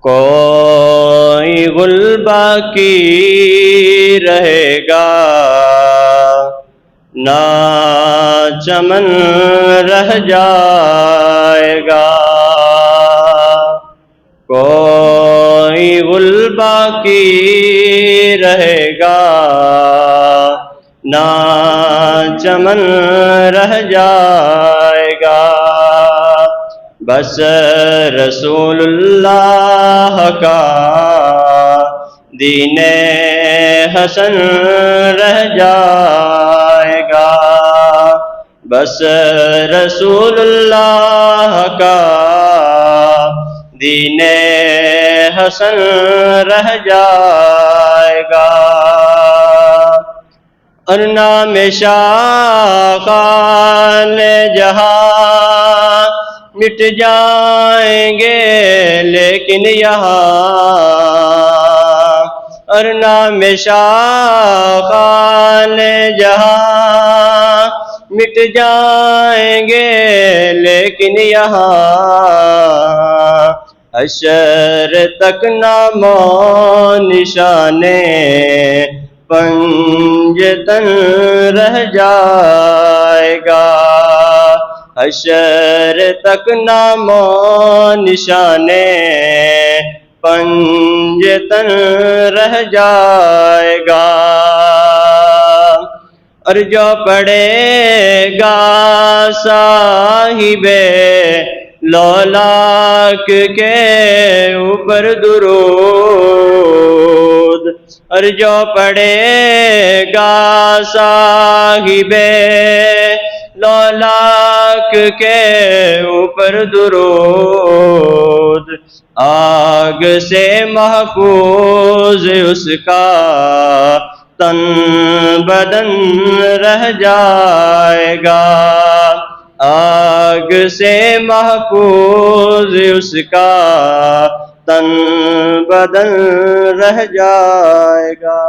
کوئی غل باقی رہے گا نہ چمن رہ جائے گا، کوئی غل باقی رہے گا نہ چمن رہ جائے گا، بس رسول اللہ کا دین حسن رہ جائے گا، بس رسول اللہ کا دین حسن رہ جائے گا، اور نام شاخان جہاں مٹ جائیں گے لیکن یہاں، اور نام شاخان جہاں مٹ جائیں گے لیکن یہاں، حشر تک نام و نشانے پنجتن رہ جائے گا، حشر تک نام و نشانے پنجتن رہ جائے گا، اور جو پڑھے گا صاحب لولاک کے اوپر درود، اور جو پڑھے گا صاحب لولاک کے اوپر درود، آگ سے محفوظ اس کا تن بدن رہ جائے گا، آگ سے محفوظ اس کا تن بدن رہ جائے گا۔